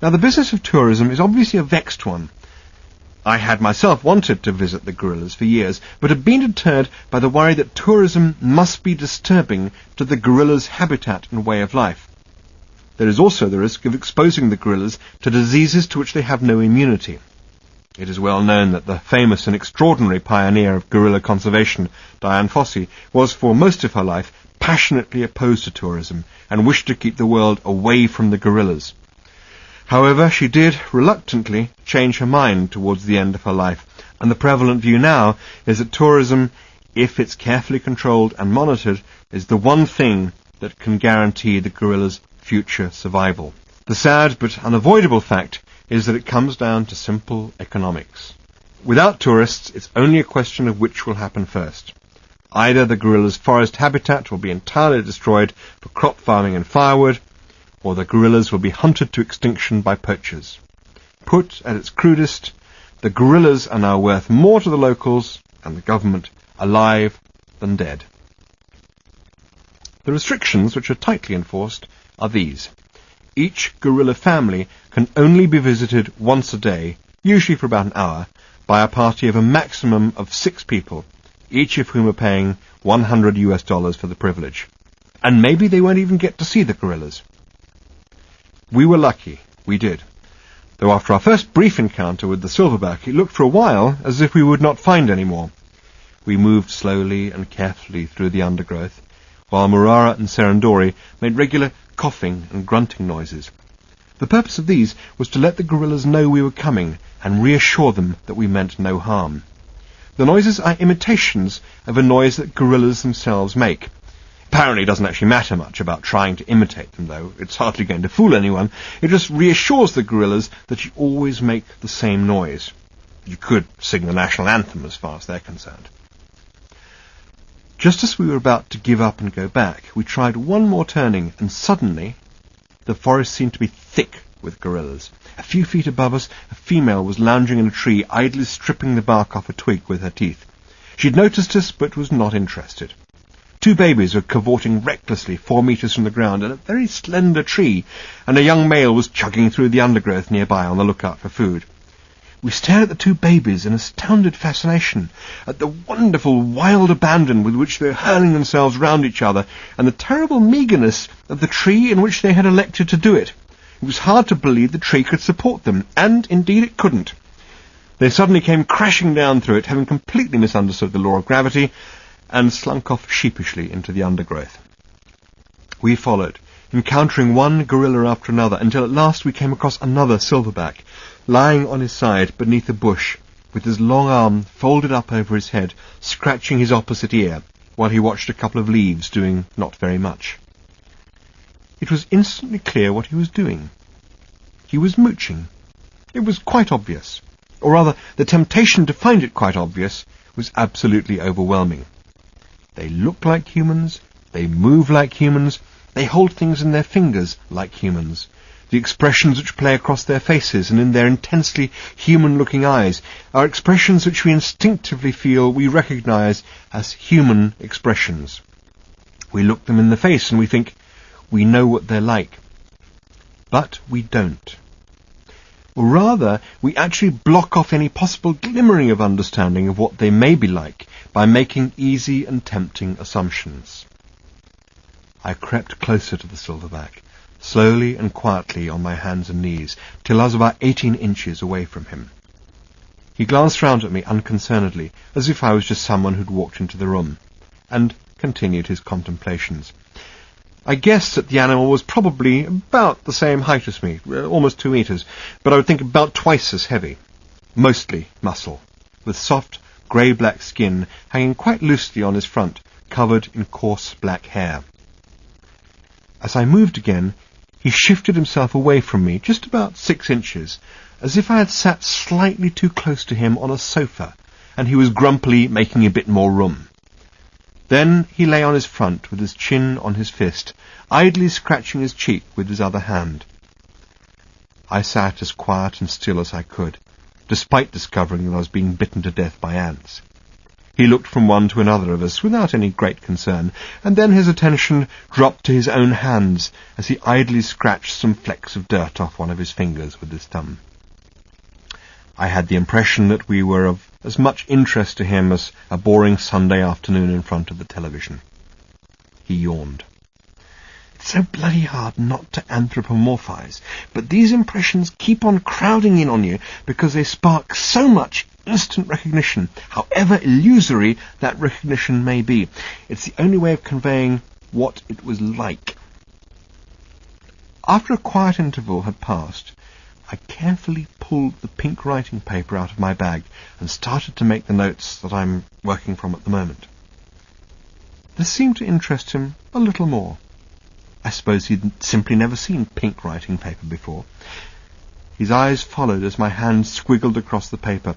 Now, the business of tourism is obviously a vexed one. I had myself wanted to visit the gorillas for years, but had been deterred by the worry that tourism must be disturbing to the gorillas' habitat and way of life. There is also the risk of exposing the gorillas to diseases to which they have no immunity. It is well known that the famous and extraordinary pioneer of gorilla conservation, Dian Fossey, was for most of her life passionately opposed to tourism and wished to keep the world away from the gorillas. However, she did reluctantly change her mind towards the end of her life, and the prevalent view now is that tourism, if it's carefully controlled and monitored, is the one thing that can guarantee the gorillas' future survival. The sad but unavoidable fact is that it comes down to simple economics. Without tourists, it's only a question of which will happen first. Either the gorillas' forest habitat will be entirely destroyed for crop farming and firewood, or the gorillas will be hunted to extinction by poachers. Put at its crudest, the gorillas are now worth more to the locals and the government alive than dead. The restrictions, which are tightly enforced, are these. Each gorilla family can only be visited once a day, usually for about an hour, by a party of a maximum of 6 people, each of whom are paying $100 for the privilege. And maybe they won't even get to see the gorillas. We were lucky, we did. Though after our first brief encounter with the silverback, it looked for a while as if we would not find any more. We moved slowly and carefully through the undergrowth, while Murara and Serendori made regular coughing and grunting noises. The purpose of these was to let the gorillas know we were coming and reassure them that we meant no harm. The noises are imitations of a noise that gorillas themselves make. Apparently it doesn't actually matter much about trying to imitate them, though. It's hardly going to fool anyone. It just reassures the gorillas that you always make the same noise. You could sing the national anthem as far as they're concerned. Just as we were about to give up and go back, we tried one more turning, and suddenly the forest seemed to be thick with gorillas. A few feet above us, a female was lounging in a tree, idly stripping the bark off a twig with her teeth. She'd noticed us, but was not interested. 2 babies were cavorting recklessly 4 meters from the ground in a very slender tree, and a young male was chugging through the undergrowth nearby on the lookout for food. We stared at the 2 babies in astounded fascination, at the wonderful wild abandon with which they were hurling themselves round each other, and the terrible meagreness of the tree in which they had elected to do it. It was hard to believe the tree could support them, and indeed it couldn't. They suddenly came crashing down through it, having completely misunderstood the law of gravity, and slunk off sheepishly into the undergrowth. We followed, encountering one gorilla after another, until at last we came across another silverback, lying on his side beneath a bush, with his long arm folded up over his head, scratching his opposite ear, while he watched a couple of leaves doing not very much. It was instantly clear what he was doing. He was mooching. It was quite obvious. Or rather, the temptation to find it quite obvious was absolutely overwhelming. They look like humans, they move like humans, they hold things in their fingers like humans. The expressions which play across their faces and in their intensely human-looking eyes are expressions which we instinctively feel we recognize as human expressions. We look them in the face and we think we know what they're like. But we don't. Or rather, we actually block off any possible glimmering of understanding of what they may be like by making easy and tempting assumptions. I crept closer to the silverback, slowly and quietly on my hands and knees, till I was about 18 inches away from him. He glanced round at me unconcernedly, as if I was just someone who'd walked into the room, and continued his contemplations. I guessed that the animal was probably about the same height as me, almost 2 meters, but I would think about twice as heavy. Mostly muscle, with soft, grey-black skin hanging quite loosely on his front, covered in coarse black hair. As I moved again, he shifted himself away from me just about 6 inches, as if I had sat slightly too close to him on a sofa, and he was grumpily making a bit more room. Then he lay on his front with his chin on his fist, idly scratching his cheek with his other hand. I sat as quiet and still as I could, despite discovering that I was being bitten to death by ants. He looked from one to another of us without any great concern, and then his attention dropped to his own hands as he idly scratched some flecks of dirt off one of his fingers with his thumb. I had the impression that we were of as much interest to him as a boring Sunday afternoon in front of the television. He yawned. It's so bloody hard not to anthropomorphize, but these impressions keep on crowding in on you because they spark so much instant recognition, however illusory that recognition may be. It's the only way of conveying what it was like. After a quiet interval had passed, I carefully pulled the pink writing paper out of my bag and started to make the notes that I'm working from at the moment. This seemed to interest him a little more. I suppose he'd simply never seen pink writing paper before. His eyes followed as my hand squiggled across the paper,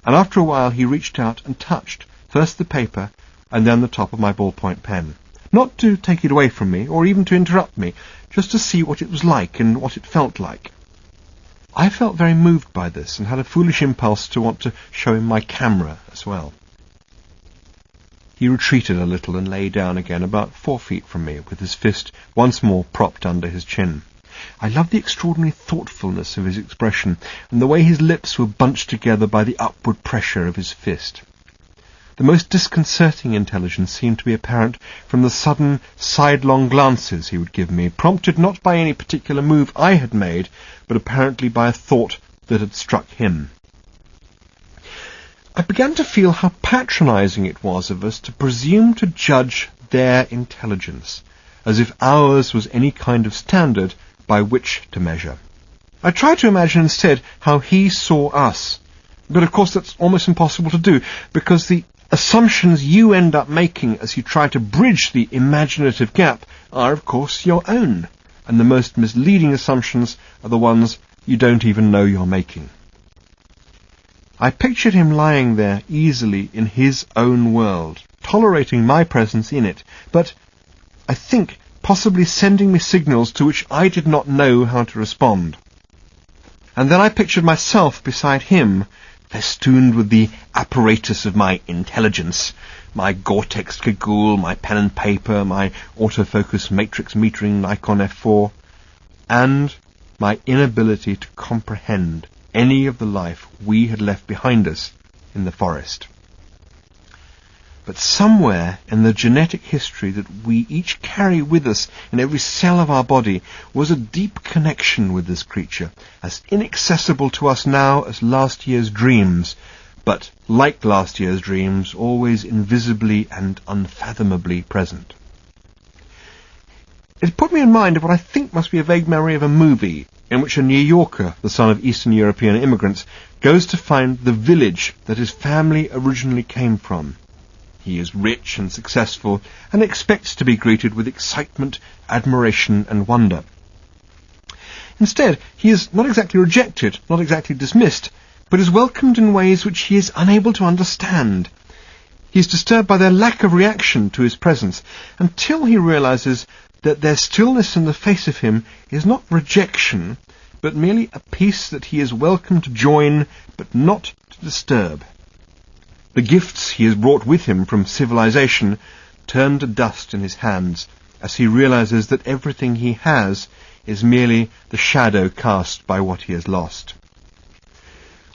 and after a while he reached out and touched first the paper and then the top of my ballpoint pen. Not to take it away from me, or even to interrupt me, just to see what it was like and what it felt like. I felt very moved by this and had a foolish impulse to want to show him my camera as well. He retreated a little and lay down again about 4 feet from me, with his fist once more propped under his chin. I loved the extraordinary thoughtfulness of his expression, and the way his lips were bunched together by the upward pressure of his fist. The most disconcerting intelligence seemed to be apparent from the sudden, sidelong glances he would give me, prompted not by any particular move I had made, but apparently by a thought that had struck him. I began to feel how patronizing it was of us to presume to judge their intelligence, as if ours was any kind of standard by which to measure. I tried to imagine instead how he saw us, but of course that's almost impossible to do, because the assumptions you end up making as you try to bridge the imaginative gap are, of course, your own, and the most misleading assumptions are the ones you don't even know you're making. I pictured him lying there easily in his own world, tolerating my presence in it, but, I think, possibly sending me signals to which I did not know how to respond. And then I pictured myself beside him, festooned with the apparatus of my intelligence, my Gore-Tex cagoule, my pen and paper, my autofocus matrix metering Nikon F4, and my inability to comprehend any of the life we had left behind us in the forest. But somewhere in the genetic history that we each carry with us in every cell of our body was a deep connection with this creature, as inaccessible to us now as last year's dreams, but, like last year's dreams, always invisibly and unfathomably present. It put me in mind of what I think must be a vague memory of a movie in which a New Yorker, the son of Eastern European immigrants, goes to find the village that his family originally came from. He is rich and successful and expects to be greeted with excitement, admiration, and wonder. Instead, he is not exactly rejected, not exactly dismissed, but is welcomed in ways which he is unable to understand. He is disturbed by their lack of reaction to his presence, until he realizes that their stillness in the face of him is not rejection, but merely a peace that he is welcome to join, but not to disturb. The gifts he has brought with him from civilization turn to dust in his hands, as he realizes that everything he has is merely the shadow cast by what he has lost.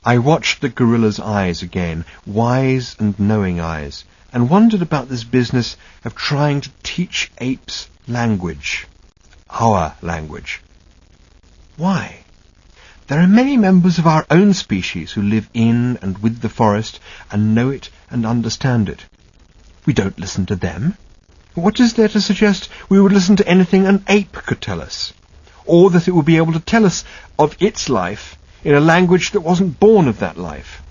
I watched the gorilla's eyes again, wise and knowing eyes, and wondered about this business of trying to teach apes language, our language. Why? There are many members of our own species who live in and with the forest and know it and understand it. We don't listen to them. What is there to suggest we would listen to anything an ape could tell us, or that it would be able to tell us of its life in a language that wasn't born of that life?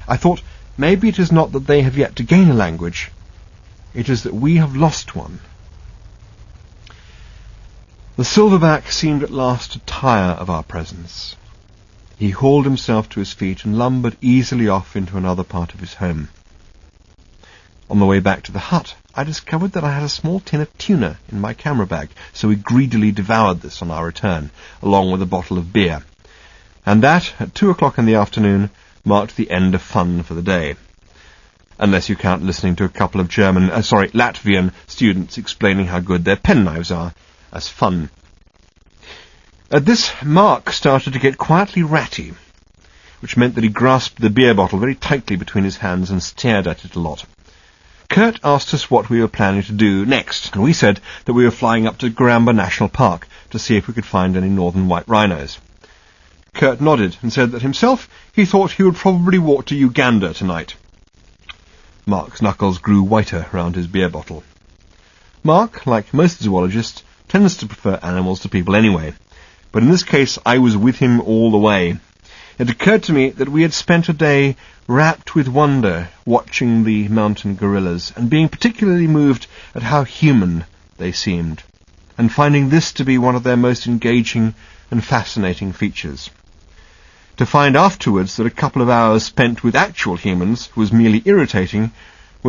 I thought, maybe it is not that they have yet to gain a language, it is that we have lost one. The silverback seemed at last to tire of our presence. He hauled himself to his feet and lumbered easily off into another part of his home. On the way back to the hut, I discovered that I had a small tin of tuna in my camera bag, so we greedily devoured this on our return, along with a bottle of beer. And that, at 2 o'clock in the afternoon, marked the end of fun for the day. unless you count listening to a couple of Latvian students explaining how good their penknives are as fun. At this, Mark started to get quietly ratty, which meant that he grasped the beer bottle very tightly between his hands and stared at it a lot. Kurt asked us what we were planning to do next, and we said that we were flying up to Garamba National Park to see if we could find any northern white rhinos. Kurt nodded and said that himself he thought he would probably walk to Uganda tonight. Mark's knuckles grew whiter round his beer bottle. Mark, like most zoologists, tends to prefer animals to people anyway, but in this case I was with him all the way. It occurred to me that we had spent a day wrapped with wonder watching the mountain gorillas, and being particularly moved at how human they seemed, and finding this to be one of their most engaging and fascinating features. To find afterwards that a couple of hours spent with actual humans was merely irritating